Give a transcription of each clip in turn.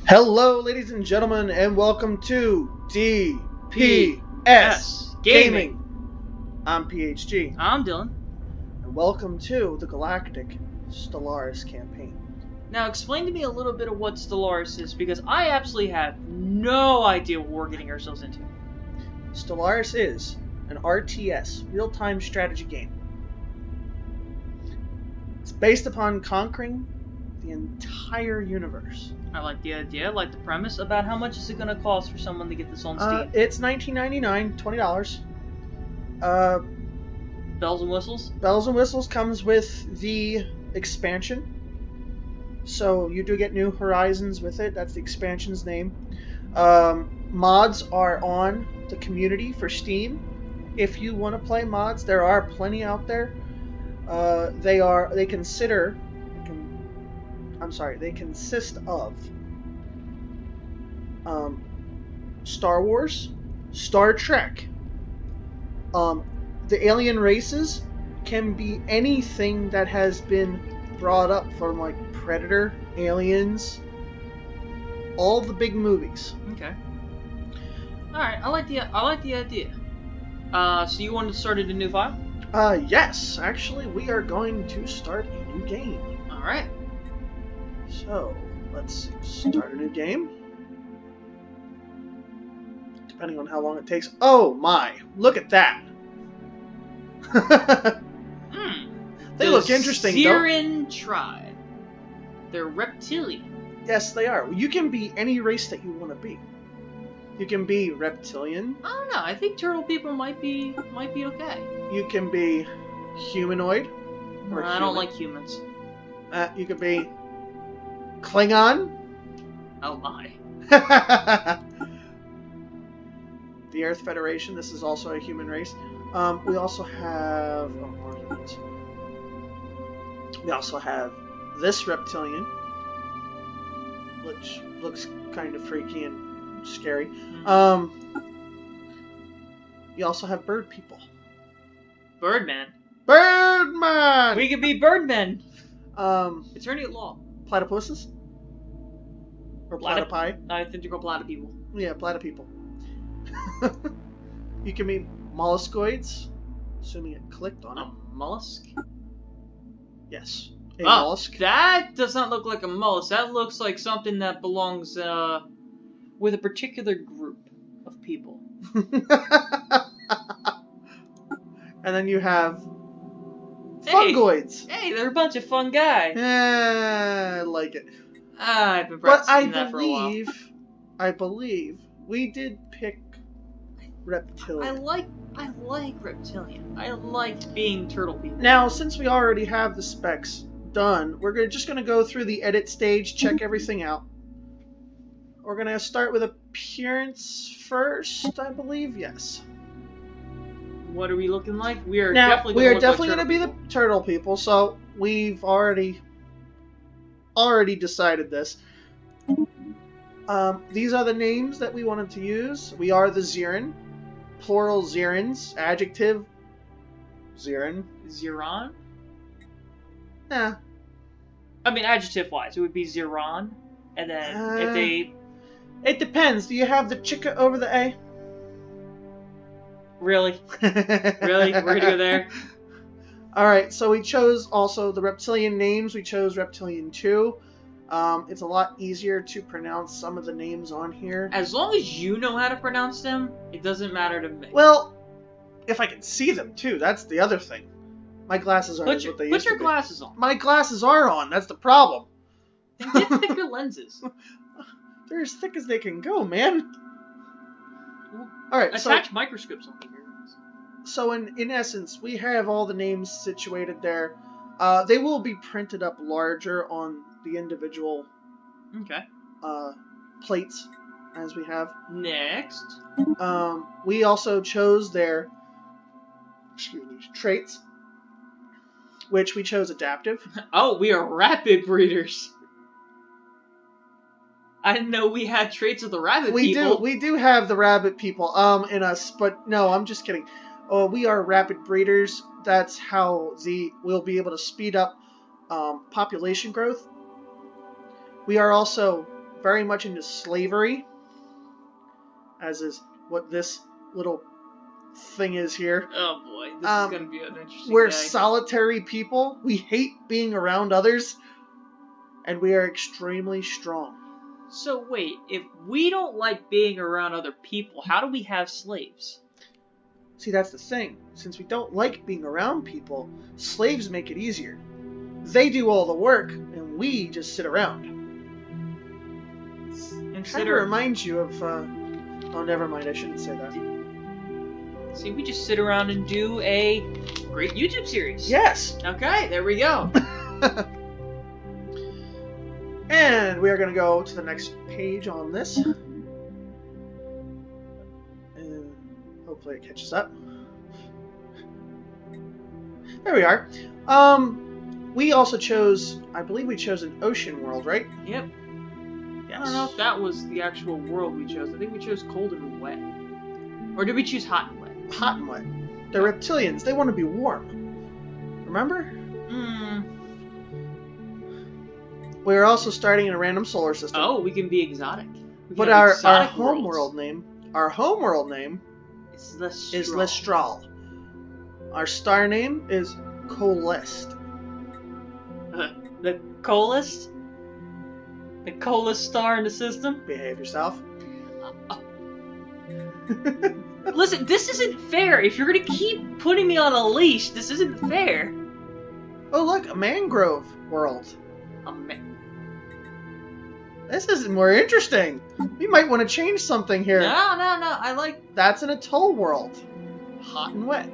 Hello, ladies and gentlemen, and welcome to DPS Gaming. I'm PHG. I'm Dylan. And welcome to the Galactic Stellaris campaign. Now explain to me a little bit of what Stellaris is, because I absolutely have no idea what we're getting ourselves into. Stellaris is an RTS, real-time strategy game. It's based upon conquering the entire universe. I like the idea, I like the premise. About how much is it going to cost for someone to get this on Steam? It's $19.99, $20. Bells and whistles? Bells and whistles comes with the expansion. So you do get New Horizons with it. That's the expansion's name. Mods are on the community for Steam. If you want to play mods, there are plenty out there. They consist of Star Wars, Star Trek. The alien races can be anything that has been brought up from like Predator, Aliens, all the big movies. Okay. Alright, I like the idea. So you wanted to start a new file? Yes. Actually, we are going to start a new game. Alright. So, let's start a new game. Depending on how long it takes. Oh my, look at that. They look interesting, Zirin tribe. They're reptilian. Yes, they are. You can be any race that you want to be. You can be reptilian. I don't know. I think turtle people might be okay. You can be humanoid. I don't like humans. You could be Klingon. Oh my. The Earth Federation. This is also a human race. We also have more humans. We also have this reptilian, which looks kind of freaky and scary. You also have bird people. Birdman. Birdman. We could be Birdmen. Attorney at law. Platypuses. Or platypi. I think they're called platypeople. Yeah, platypeople. You can be molluscoids, assuming it clicked on it. A mollusk? Yes. A mollusk. That does not look like a mollusk. That looks like something that belongs with a particular group of people. And then you have fungoids. Hey, they're a bunch of fun guys. I like it. I've been practicing that for a while. I believe we did pick reptilian. I like reptilian. I like being turtle people. Now, since we already have the specs done, we're just going to go through the edit stage, check everything out. We're going to start with appearance first, I believe. Yes. What are we looking like? We are now, definitely going to be the turtle people, so we've already decided this. These are the names that we wanted to use. We are the Zirin. Plural Zirins. Adjective Zirin. Ziron? Nah. I mean, adjective-wise, it would be Ziron. And then if they... It depends. Do you have the chicka over the A? Really? Really? We're going to go there? Alright, so we chose also the reptilian names. We chose Reptilian 2. It's a lot easier to pronounce some of the names on here. As long as you know how to pronounce them, it doesn't matter to me. Well, if I can see them too, that's the other thing. My glasses aren't what they used to be. Put your glasses on. My glasses are on, that's the problem. Then get thicker lenses. They're as thick as they can go, man. Alright, attach microscopes on here. So in essence, we have all the names situated there. They will be printed up larger on the individual plates as we have. Next. We also chose their traits, which we chose adaptive. Oh, we are rapid breeders. I didn't know we had traits of the rabbit people. We do have the rabbit people in us, but no, I'm just kidding. We are rapid breeders. That's how we'll be able to speed up population growth. We are also very much into slavery, as is what this little thing is here. Oh boy, this is going to be an interesting We're day. solitary people. We hate being around others, and we are extremely strong. So wait, if we don't like being around other people, how do we have slaves? See, that's the thing. Since we don't like being around people, slaves make it easier. They do all the work, and we just sit around. Kind of reminds you of... oh, never mind. I shouldn't say that. See, we just sit around and do a great YouTube series. Yes! Okay, there we go. And we are going to go to the next page on this. And hopefully it catches up. There we are. We also chose, I believe we chose an ocean world, right? Yep. I don't know if that was the actual world we chose. I think we chose cold and wet. Or did we choose hot and wet? Hot and wet. They're reptilians. They want to be warm. Remember? We're also starting in a random solar system. Oh, we can be exotic. But our home world name is Lestral. Our star name is Colest. The coolest? The coolest star in the system? Behave yourself. Listen, this isn't fair. If you're gonna keep putting me on a leash, this isn't fair. Oh look, a mangrove world. This is more interesting. We might want to change something here. No. I like... That's an atoll world. Hot and wet.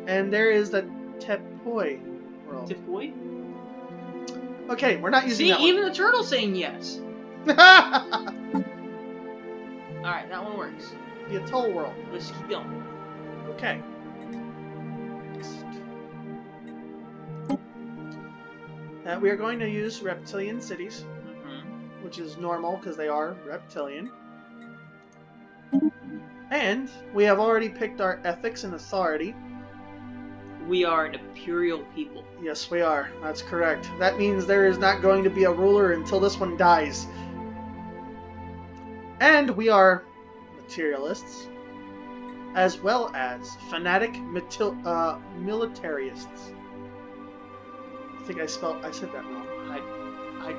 And there is the Tepoi world. Tepoi? Okay, we're not using that one. See, even the turtle's saying yes. Alright, that one works. The atoll world. Let's keep going. Okay. We are going to use reptilian cities, which is normal because they are reptilian. And we have already picked our ethics and authority. We are an imperial people. Yes, we are. That's correct. That means there is not going to be a ruler until this one dies. And we are materialists, as well as fanatic militarists. I think I said that wrong. I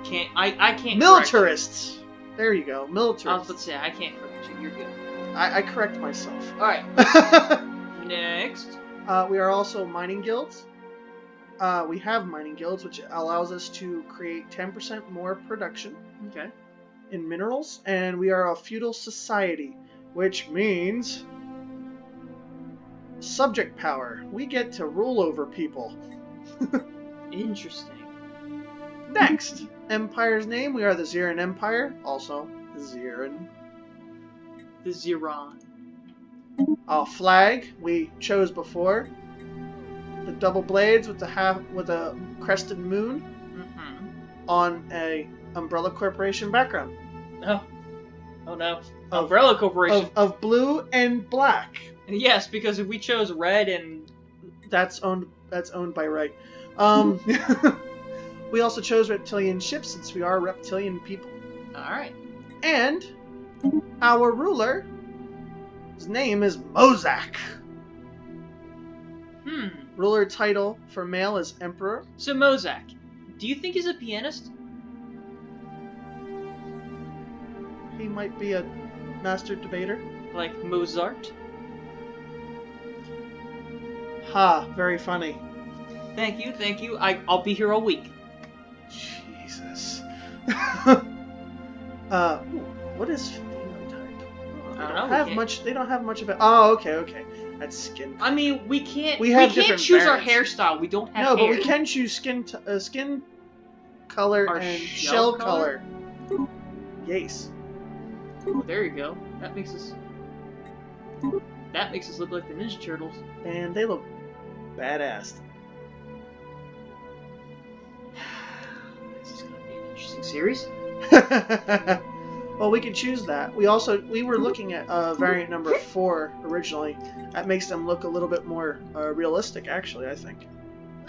can't. Militarists. There you go. Militarists. I was about to say I can't correct you. You're good. I correct myself. All right. Next. We are also mining guilds. We have mining guilds, which allows us to create 10% more production. Okay. In minerals, and we are a feudal society, which means subject power. We get to rule over people. Interesting. Next, empire's name. We are the Ziran Empire, also Ziran. The Ziran. Flag we chose before. The double blades with a crested moon on a Umbrella Corporation background. Oh no. Umbrella Corporation. Of blue and black. Yes, because if we chose red and... That's owned by right. We also chose reptilian ships since we are reptilian people. Alright. And our ruler, his name is Mozak. Ruler title for male is Emperor. So Mozak, do you think he's a pianist? He might be a master debater. Like Mozart? Ha, very funny. Thank you. I'll be here all week. Jesus. What is phenotype? They don't have much of it. Oh, okay. That's skin. I mean, we can't variants. choose our hairstyle. We don't have hair. No, but we can choose skin color and shell color. Yes. Oh, there you go. That makes us look like the Ninja Turtles. And they look badass. This is gonna be an interesting series. Well, we can choose that. We were looking at variant number 4 originally. That makes them look a little bit more realistic, actually, I think.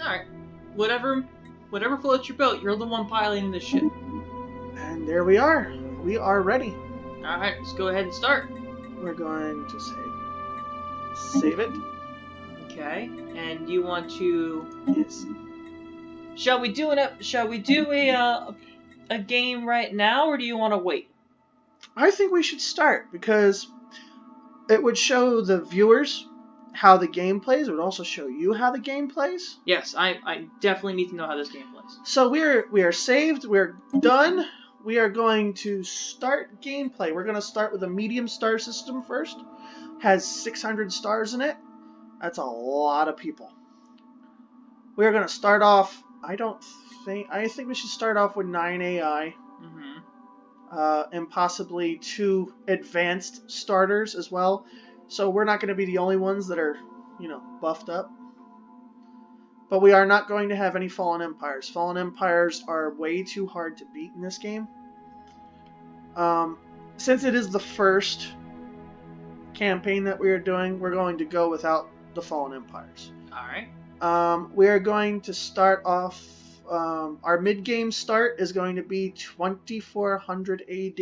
Alright. Whatever floats your boat, you're the one piloting this ship. And there we are. We are ready. Alright, let's go ahead and start. We're going to save it. Okay, and you want to... Yes. Shall we do a game right now, or do you want to wait? I think we should start because it would show the viewers how the game plays. It would also show you how the game plays. Yes, I definitely need to know how this game plays. So we are saved. We're done. We are going to start gameplay. We're going to start with a medium star system first. Has 600 stars in it. That's a lot of people. We're going to start off. I think we should start off with 9 AI. And possibly 2 advanced starters as well. So we're not going to be the only ones that are, buffed up. But we are not going to have any Fallen Empires. Fallen Empires are way too hard to beat in this game. Since it is the first campaign that we are doing, we're going to go without the Fallen Empires. Alright. We are going to start off... our mid-game start is going to be 2400 AD.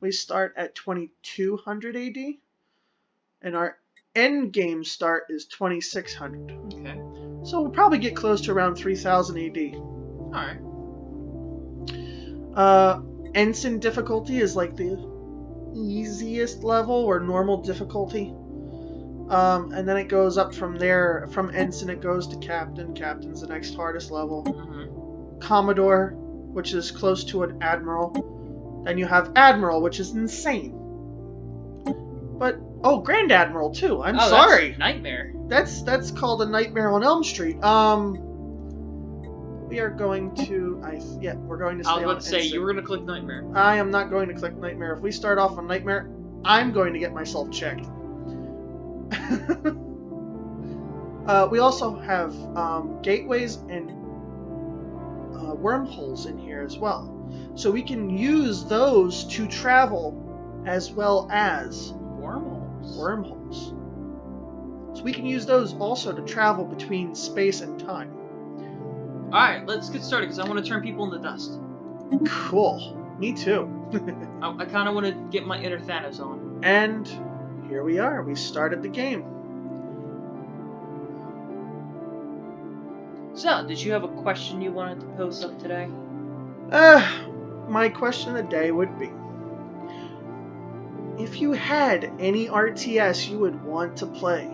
We start at 2200 AD. And our end-game start is 2600. Okay. So we'll probably get close to around 3000 AD. Alright. Ensign difficulty is like the easiest level, or normal difficulty. And then it goes up from there. From Ensign it goes to Captain. Captain's the next hardest level. Commodore, which is close to an Admiral. Then you have Admiral, which is insane. But, Grand Admiral too. I'm sorry. That's Nightmare. That's called a Nightmare on Elm Street. We are going to... we're going to stay on I was about to say, Ensign. you were going to click Nightmare. I am not going to click Nightmare. If we start off on Nightmare, I'm going to get myself checked. We also have gateways and wormholes in here as well. So we can use those to travel as well as wormholes. So we can use those also to travel between space and time. Alright, let's get started because I want to turn people into dust. Cool. Me too. I kind of want to get my inner Thanos on. And here we are. We started the game. So, did you have a question you wanted to post up today? My question of the day would be, if you had any RTS you would want to play,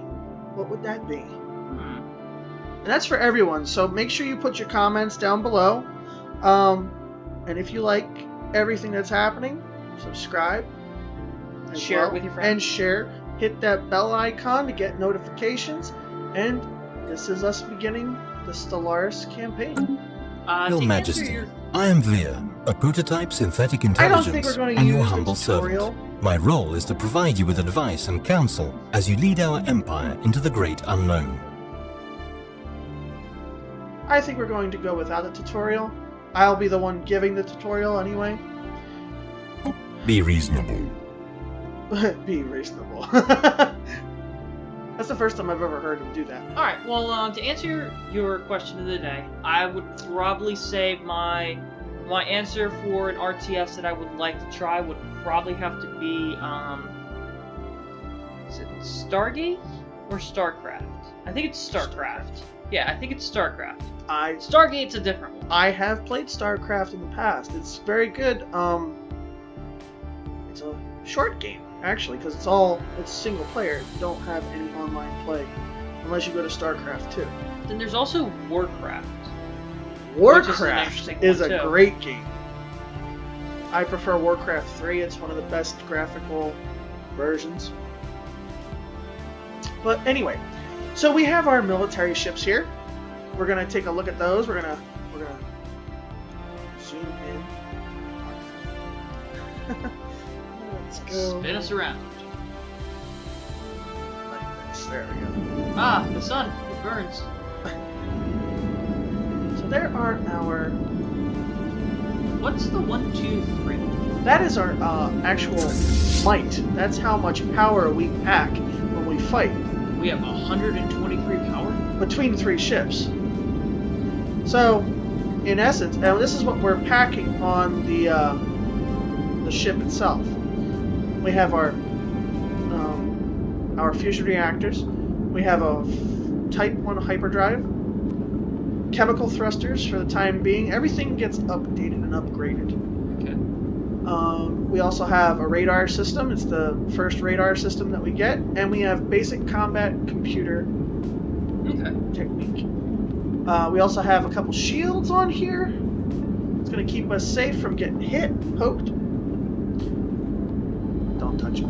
what would that be? And that's for everyone, so make sure you put your comments down below. And if you like everything that's happening, subscribe. Share it with your friends. And share. Hit that bell icon to get notifications. And this is us beginning the Stellaris campaign. Your Majesty, I am Veer, a prototype synthetic intelligence, and your humble servant. My role is to provide you with advice and counsel as you lead our empire into the great unknown. I think we're going to go without a tutorial. I'll be the one giving the tutorial anyway. Be reasonable. Be reasonable. That's the first time I've ever heard him do that. Alright, well, to answer your question of the day, I would probably say my answer for an RTS that I would like to try would probably have to be, is it Stargate or StarCraft? I think it's StarCraft. Yeah, I think it's StarCraft. Stargate's a different one. I have played StarCraft in the past. It's very good. It's a short game, actually, because it's single player. You don't have any online play unless you go to StarCraft 2. Then there's also Warcraft. Warcraft is a great game. I prefer Warcraft 3. It's one of the best graphical versions. But anyway, so we have our military ships here. We're gonna take a look at those. We're gonna zoom in. Let's go. Spin us around. Like this. There we go. Ah, the sun. It burns. So there are our... What's the 1, 2, 3? That is our actual might. That's how much power we pack when we fight. We have 123 power? Between 3 ships. So, in essence, and this is what we're packing on the the ship itself. We have our fusion reactors. We have a Type 1 hyperdrive, chemical thrusters for the time being. Everything gets updated and upgraded. Okay. We also have a radar system. It's the first radar system that we get, and we have basic combat computer technique. We also have a couple shields on here. It's going to keep us safe from getting hit, poked. Don't touch me.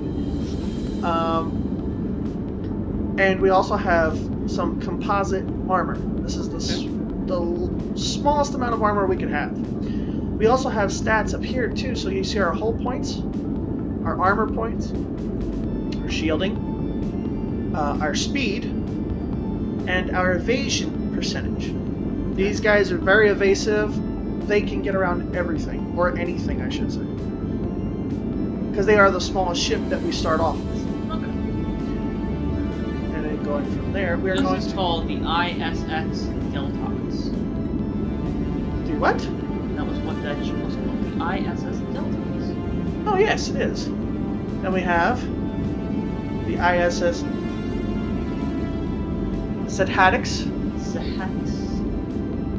And we also have some composite armor. This is the smallest amount of armor we can have. We also have stats up here too, so you see our hull points, our armor points, our shielding, our speed, and our evasion percentage. These guys are very evasive. They can get around everything, or anything I should say, because they are the smallest ship that we start off with. Going from there, we are going to... This is called the ISS Deltas. The what? That was what that ship was called, the ISS Deltas. Oh yes, it is. Then we have the ISS Zethatics.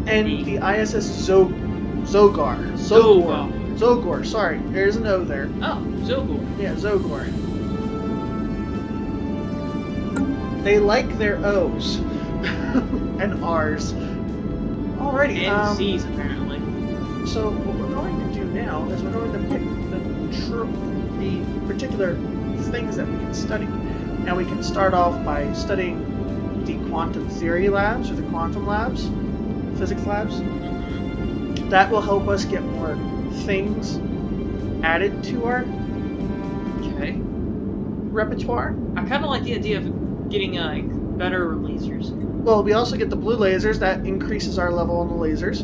And the ISS Zogor. Sorry, there's an O there. Oh, Zogor. Yeah, Zogor. They like their O's and R's. Alrighty. And C's, apparently. So what we're going to do now is we're going to pick the particular things that we can study. Now we can start off by studying the quantum theory labs, or the quantum labs, physics labs. That will help us get more things added to our repertoire. I kind of like the idea of getting better lasers. Well, we also get the blue lasers. That increases our level on the lasers,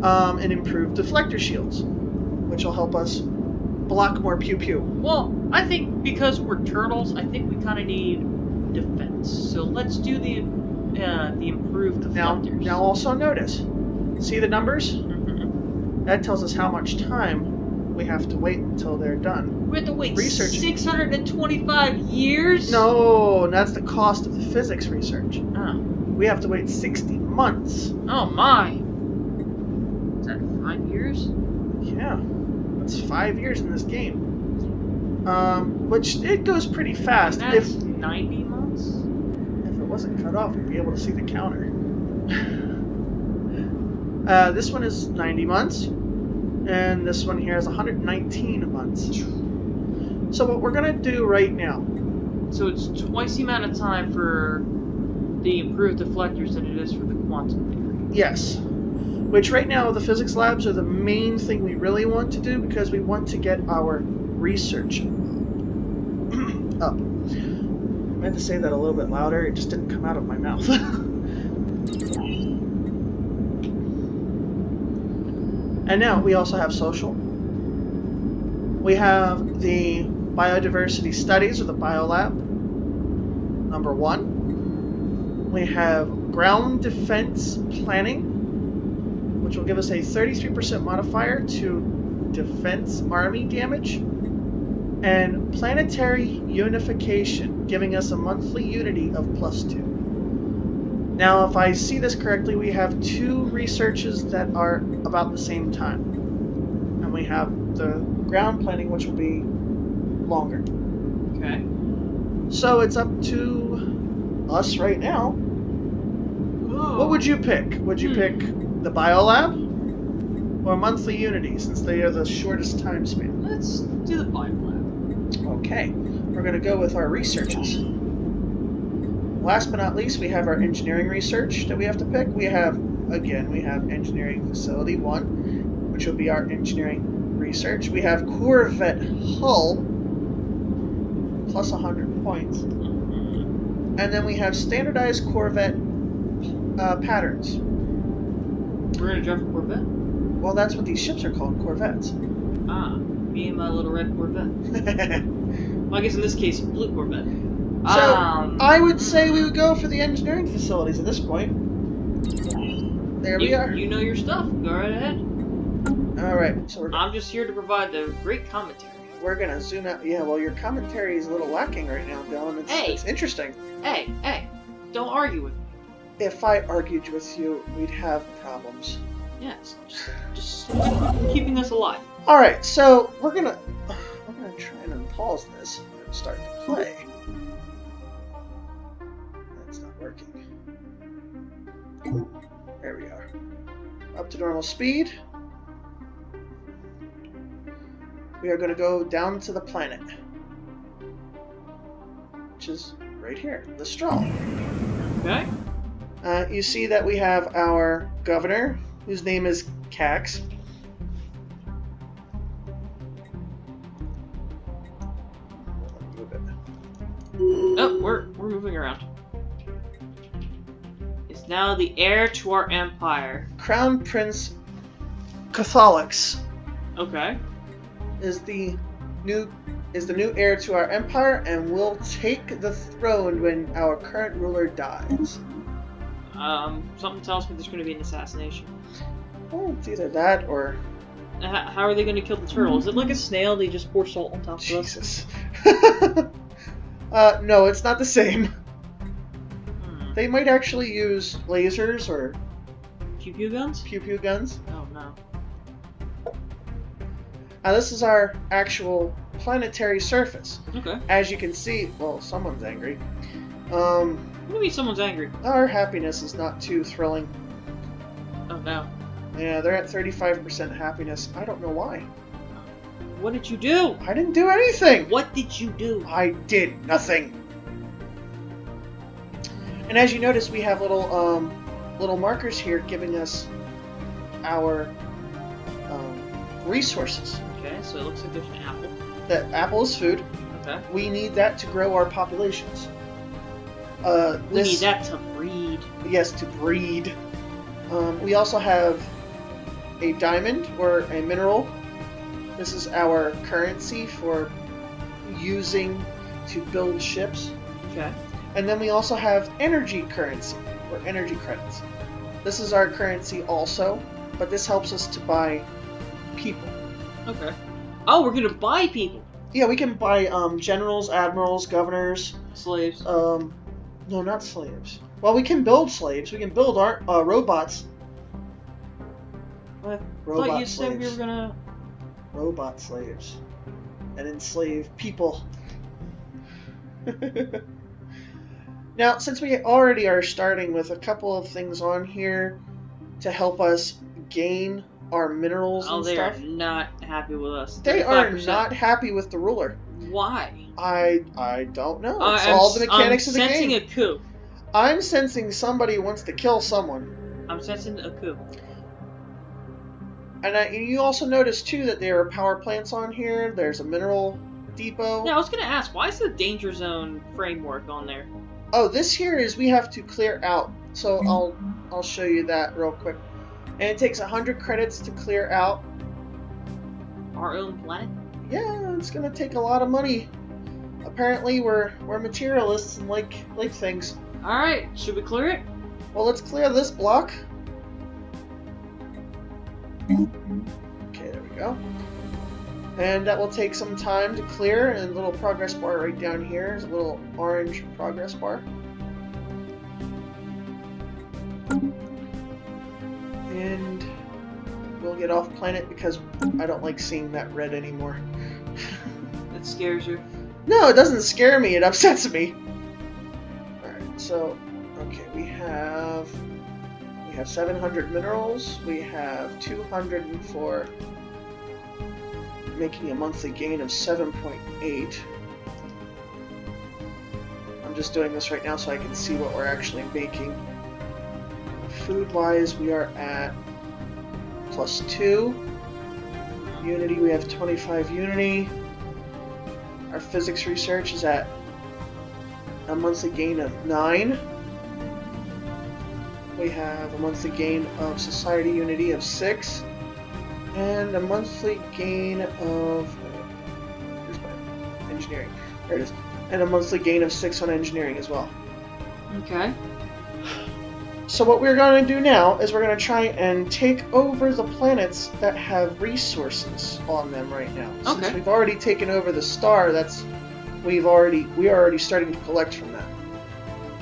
and improved deflector shields, which will help us block more pew pew. Well, I think because we're turtles, I think we kind of need defense. So let's do the improved deflectors. Now also notice, see the numbers? Mm-hmm. That tells us how much time we have to wait until they're done. We have to wait researching. 625 years? No, that's the cost of the physics research. Oh. We have to wait 60 months. Oh my. Is that 5 years? Yeah. That's 5 years in this game. Which, it goes pretty fast. And that's 90 months? If it wasn't cut off, we'd be able to see the counter. This one is 90 months. And this one here is 119 months. So what we're going to do right now... So it's twice the amount of time for the improved deflectors than it is for the quantum theory. Yes. Which right now, the physics labs are the main thing we really want to do, because we want to get our research up. I had to say that a little bit louder. It just didn't come out of my mouth. And now we also have social. We have the biodiversity studies, or the biolab, number 1. We have ground defense planning, which will give us a 33% modifier to defense army damage. And planetary unification, giving us a monthly unity of +2. Now, if I see this correctly, we have 2 researches that are about the same time. And we have the ground planning, which will be longer. Okay. So it's up to us right now. Ooh. What would you pick? Would you pick the biolab or monthly unity, since they are the shortest time span? Let's do the biolab. Okay. We're going to go with our researches. Last but not least, we have our engineering research that we have to pick. We have engineering facility 1, which will be our engineering research. We have Corvette hull, plus 100 points. And then we have standardized Corvette patterns. We're going to drive a Corvette? Well, that's what these ships are called, Corvettes. Ah, me and my little red Corvette. Well, I guess in this case, blue Corvette. So, I would say we would go for the engineering facilities at this point. There we are. You know your stuff. Go right ahead. Alright, so I'm just here to provide the great commentary. We're gonna zoom out. Yeah, well, your commentary is a little lacking right now, Dylan. It's interesting. Hey, don't argue with me. If I argued with you, we'd have problems. Yes, just keeping us alive. Alright, so we're gonna try and unpause this and start to play. That's not working. There we are. Up to normal speed. We are going to go down to the planet, which is right here, the straw. Okay. You see that we have our governor, whose name is Cax. Oh, we're moving around. Is now the heir to our empire. Crown Prince Catholics. Okay. Is the new heir to our empire and will take the throne when our current ruler dies. Something tells me there's going to be an assassination. Well, it's either that or... How are they going to kill the turtle? Is it like a snail? They just pour salt on top of us? Jesus. No, it's not the same. They might actually use lasers or... Pew-pew guns? Pew-pew guns. Oh, no. Now, this is our actual planetary surface. Okay. As you can see, well, someone's angry. What do you mean someone's angry? Our happiness is not too thrilling. Oh, no. Yeah, they're at 35% happiness. I don't know why. What did you do? I didn't do anything. What did you do? I did nothing. And as you notice, we have little markers here giving us our resources. Okay, so it looks like there's an apple. That apple is food. Okay. We need that to grow our populations. We need that to breed. Yes, to breed. We also have a diamond, or a mineral. This is our currency for using to build ships. Okay. And then we also have energy currency, or energy credits. This is our currency also, but this helps us to buy people. Okay. Oh, we're gonna buy people. Yeah, we can buy generals, admirals, governors. Slaves. No, not slaves. Well, we can build slaves. We can build our robots. I Robot thought you slaves. said we were gonna... Robot slaves. And enslave people. Now, since we already are starting with a couple of things on here to help us gain our minerals and stuff. Oh, they are not happy with us. They are not happy with the ruler. Why? I don't know. It's all the mechanics of the game. I'm sensing a coup. I'm sensing somebody wants to kill someone. I'm sensing a coup. And you also notice, too, that there are power plants on here. There's a mineral depot. Yeah, I was going to ask, why is the danger zone framework on there? Oh, this here is we have to clear out. So I'll show you that real quick. And it takes 100 credits to clear out. Our own planet? Yeah, it's going to take a lot of money. Apparently, we're materialists and like things. Alright, should we clear it? Well, let's clear this block. Okay, there we go. And that will take some time to clear, and a little progress bar right down here is a little orange progress bar. And we'll get off planet because I don't like seeing that red anymore. That scares you? No, it doesn't scare me, it upsets me. Alright, so, okay, we have 700 minerals, we have 204, making a monthly gain of 7.8. I'm just doing this right now so I can see what we're actually making. Food-wise, we are at +2. Unity, we have 25 Unity. Our physics research is at a monthly gain of 9. We have a monthly gain of Society Unity of 6. And a monthly gain of... Where's my engineering? There it is. And a monthly gain of 6 on engineering as well. Okay. So what we're going to do now is we're going to try and take over the planets that have resources on them right now. Okay. Since we've already taken over the star, we are already starting to collect from that.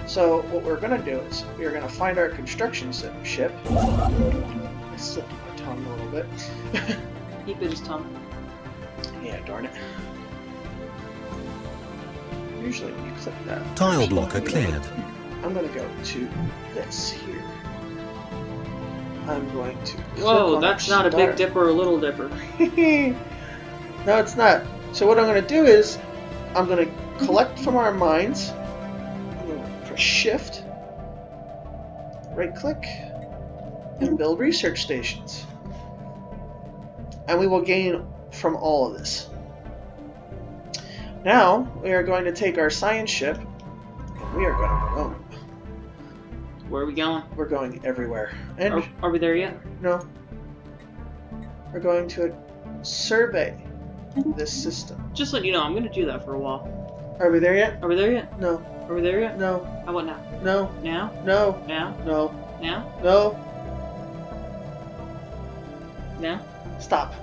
So what we're going to do is we're going to find our construction ship. I slipped my tongue a little bit. He bit his tongue. Yeah, darn it. Usually when you click that... Tile blocker cleared. I'm going to go to this here. I'm going to... Whoa, that's not a Big Dipper or a Little Dipper. No, it's not. So what I'm going to do is I'm going to collect from our mines. I'm going to press Shift, right-click, and build research stations. And we will gain from all of this. Now, we are going to take our science ship, and we are going to roam. Where are we going? We're going everywhere. And are we there yet? No. We're going to survey this system. Just let you know, I'm going to do that for a while. Are we there yet? Are we there yet? No. Are we there yet? No. How about now? No. Now? No. Now? No. Now? No. Now? Stop.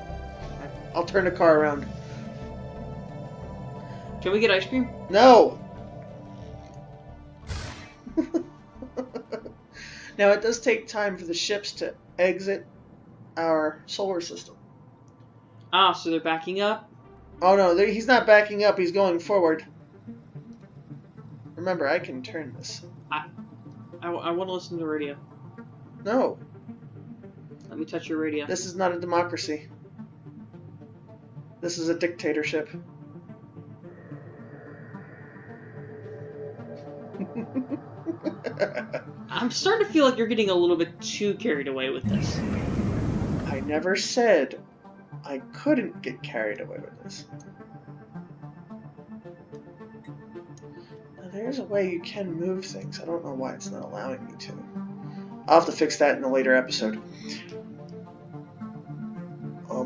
I'll turn the car around. Can we get ice cream? No! Now, it does take time for the ships to exit our solar system. Ah, so they're backing up? Oh no, he's not backing up, he's going forward. Remember, I can turn this. I want to listen to the radio. No. Let me touch your radio. This is not a democracy. This is a dictatorship. I'm starting to feel like you're getting a little bit too carried away with this. I never said I couldn't get carried away with this. Now, there's a way you can move things. I don't know why it's not allowing me to. I'll have to fix that in a later episode.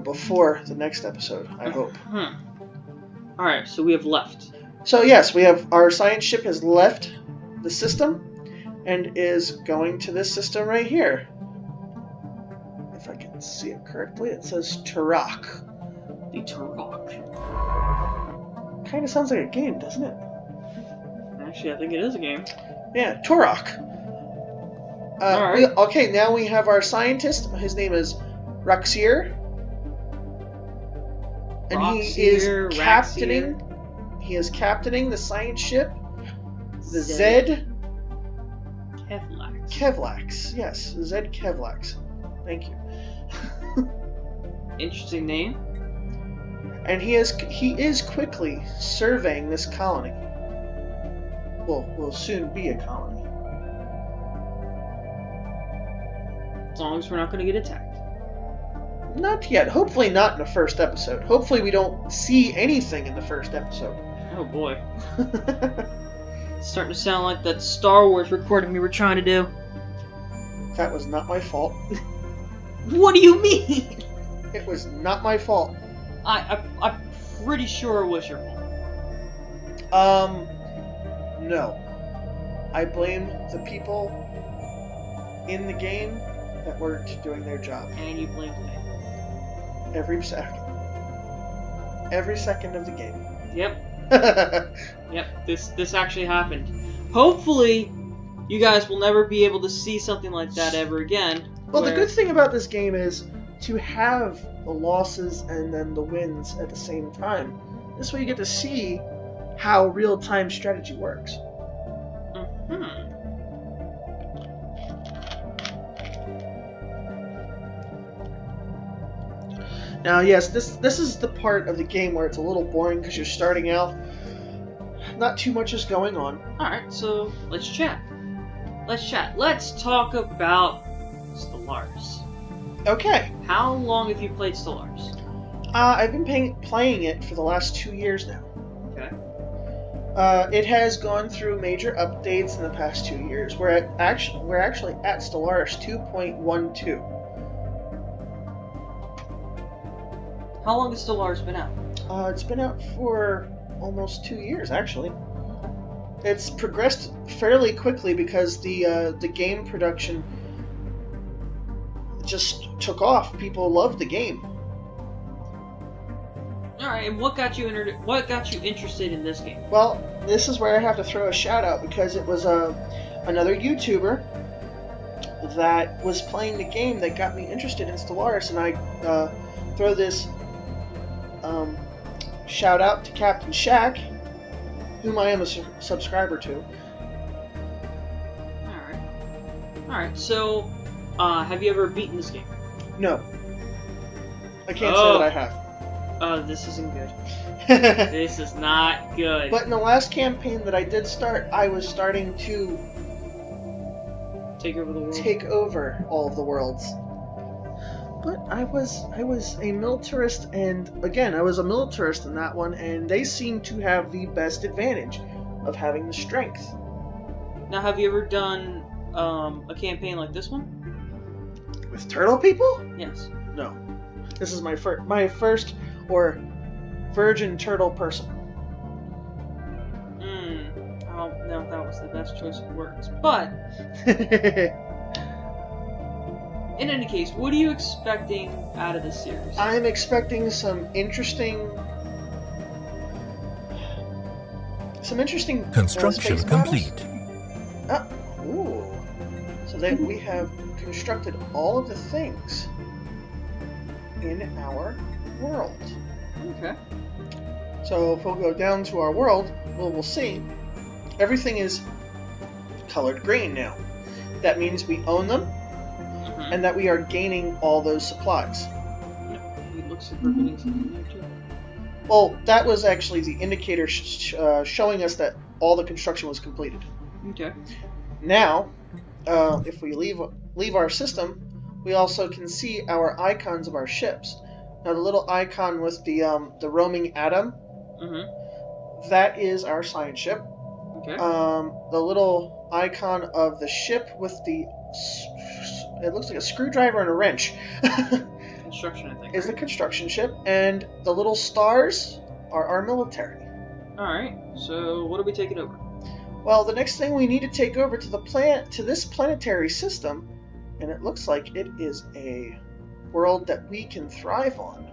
Before the next episode, I hope. Alright, so we have left. So yes, we have our science ship has left the system and is going to this system right here. If I can see it correctly, it says Turok. The Turok. Kind of sounds like a game, doesn't it? Actually, I think it is a game. Yeah, Turok. Alright. Okay, now we have our scientist. His name is Raxier. And he is captaining. He is captaining the science ship, the Zed Kevlax. Yes, Zed Kevlax. Thank you. Interesting name. And he is quickly surveying this colony. Well, will soon be a colony. As long as we're not going to get attacked. Not yet. Hopefully not in the first episode. Hopefully we don't see anything in the first episode. Oh boy. It's starting to sound like that Star Wars recording we were trying to do. That was not my fault. What do you mean? It was not my fault. I'm pretty sure it was your fault. No. I blame the people in the game that weren't doing their job. And you blamed me. Every second. Every second of the game. Yep. Yep, this actually happened. Hopefully, you guys will never be able to see something like that ever again. Well, the good thing about this game is to have the losses and then the wins at the same time. This way you get to see how real-time strategy works. Mm-hmm. Now, yes, this is the part of the game where it's a little boring because you're starting out. Not too much is going on. Alright, so let's chat. Let's talk about Stellaris. Okay. How long have you played Stellaris? I've been playing it for the last 2 years now. Okay. It has gone through major updates in the past 2 years. We're actually at Stellaris 2.12. How long has Stellaris been out? It's been out for almost 2 years, actually. It's progressed fairly quickly because the game production just took off. People loved the game. All right, and what got you interested in this game? Well, this is where I have to throw a shout out because it was another YouTuber that was playing the game that got me interested in Stellaris, and I throw this shout out to Captain Shaq, whom I am a subscriber to. All right. So, have you ever beaten this game? No, I can't say that I have. Oh, this isn't good. This is not good. But in the last campaign that I did start, I was starting to take over the world. Take over all of the worlds. But I was a militarist, and again, I was a militarist in that one, and they seem to have the best advantage of having the strength. Now, have you ever done a campaign like this one? With turtle people? Yes. No. This is my first or virgin turtle person. I don't know if that was the best choice of words, but in any case, what are you expecting out of this series? I'm expecting some interesting construction complete. Ooh. So then we have constructed all of the things in our world. Okay. So if we'll go down to our world, we'll see everything is colored green now. That means we own them, and that we are gaining all those supplies. It looks like we're getting something there too. Well, that was actually the indicator showing us that all the construction was completed. Okay. Now, if we leave our system, we also can see our icons of our ships. Now, the little icon with the roaming atom, that is our science ship. Okay. The little icon of the ship with it looks like a screwdriver and a wrench. Construction, I think. Is the construction ship, and the little stars are our military. Alright, so what are we taking over? Well, the next thing we need to take over to this planetary system, and it looks like it is a world that we can thrive on.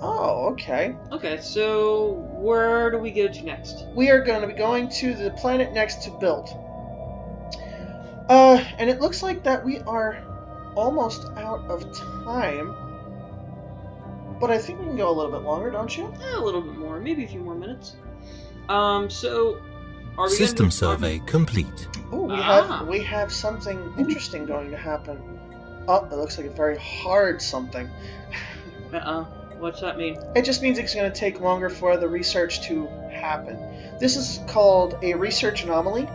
Oh, okay. Okay, so where do we go to next? We are going to be going to the planet next to build. And it looks like that we are almost out of time. But I think we can go a little bit longer, don't you? A little bit more, maybe a few more minutes. So are we System survey complete. Oh, we have something interesting going to happen. Oh, it looks like a very hard something. What's that mean? It just means it's going to take longer for the research to happen. This is called a research anomaly.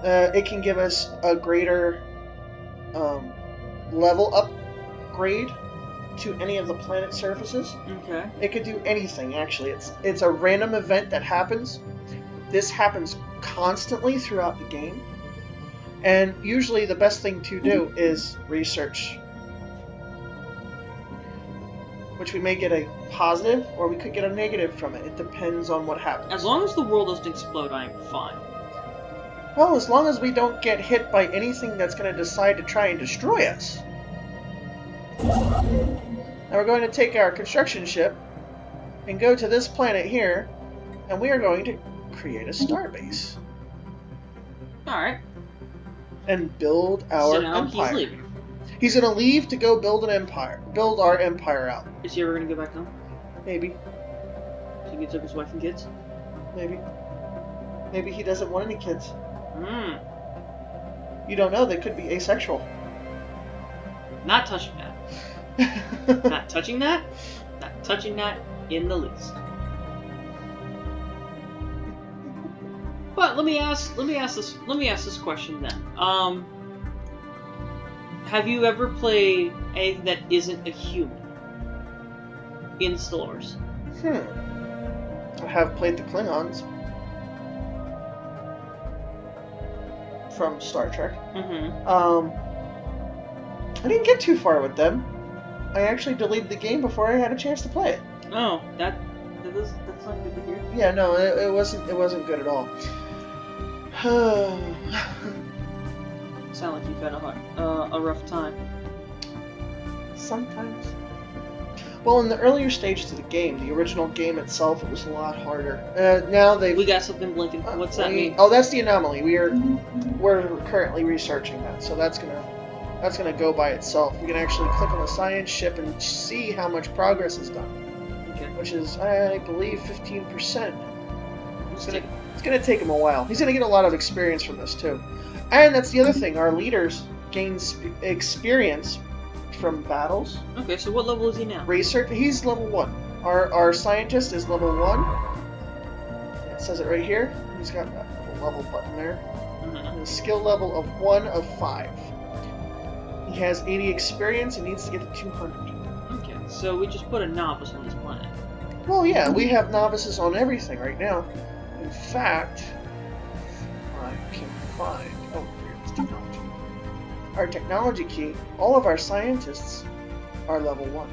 It can give us a greater level upgrade to any of the planet surfaces. Okay. It could do anything, actually. It's a random event that happens. This happens constantly throughout the game. And usually the best thing to do is research, which we may get a positive or we could get a negative from it. It depends on what happens. As long as the world doesn't explode, I'm fine. Well, as long as we don't get hit by anything that's going to decide to try and destroy us. Now we're going to take our construction ship and go to this planet here, and we are going to create a starbase. Alright. And build our empire. He's leaving. He's going to leave to go build an empire. Build our empire out. Is he ever going to go back home? Maybe. So he took his wife and kids? Maybe. Maybe he doesn't want any kids. You don't know, they could be asexual. Not touching that. Not touching that. Not touching that in the least. But let me ask this question then. Have you ever played anything that isn't a human in Stellaris? I have played the Klingons from Star Trek. I didn't get too far with them. I actually deleted the game before I had a chance to play it. Oh, That's not good to hear. Yeah, no, it wasn't good at all. Sound like you've had a rough time. Sometimes. Well, in the earlier stages of the game, the original game itself, it was a lot harder. Now we got something blinking. What's that mean? Oh, that's the anomaly. We're currently researching that, so that's gonna go by itself. We can actually click on the science ship and see how much progress is done. Okay. Which is, I believe, 15%. It's gonna take him a while. He's gonna get a lot of experience from this too. And that's the other thing. Our leaders gain experience from battles. Okay, so what level is he now? Research. He's level 1. Our scientist is level 1. It says it right here. He's got that little level button there. Mm-hmm. A skill level of 1 of 5. He has 80 experience and needs to get to 200. Okay, so we just put a novice on this planet. Well, yeah, we have novices on everything right now. In fact, I can find... Oh, here's technology. Our technology key, all of our scientists are level 1.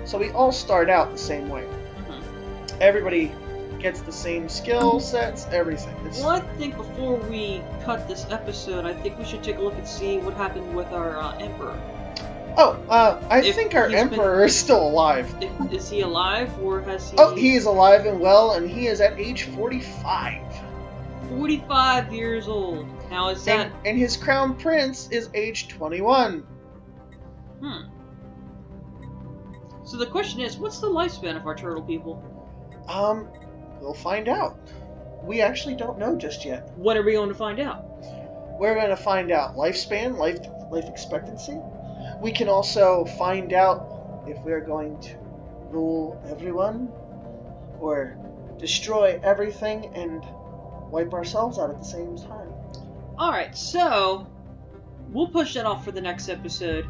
So we all start out the same way. Mm-hmm. Everybody gets the same skill sets, everything. Well, I think before we cut this episode, I think we should take a look and see what happened with our Emperor. Oh, I think our Emperor is still alive. Is he alive, or has he... Oh, he is alive and well, and he is at age 45. 45 years old. Now is that... And his crown prince is age 21. So the question is, what's the lifespan of our turtle people? We'll find out. We actually don't know just yet. When are we going to find out? We're going to find out lifespan, life expectancy. We can also find out if we're going to rule everyone or destroy everything and wipe ourselves out at the same time. Alright, so we'll push that off for the next episode.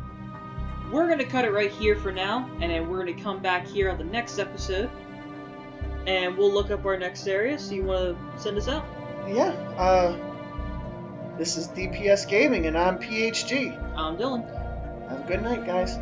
We're going to cut it right here for now, and then we're going to come back here on the next episode, and we'll look up our next area. So you want to send us out? Yeah, this is DPS Gaming, and I'm PHG. I'm Dylan. Have a good night, guys.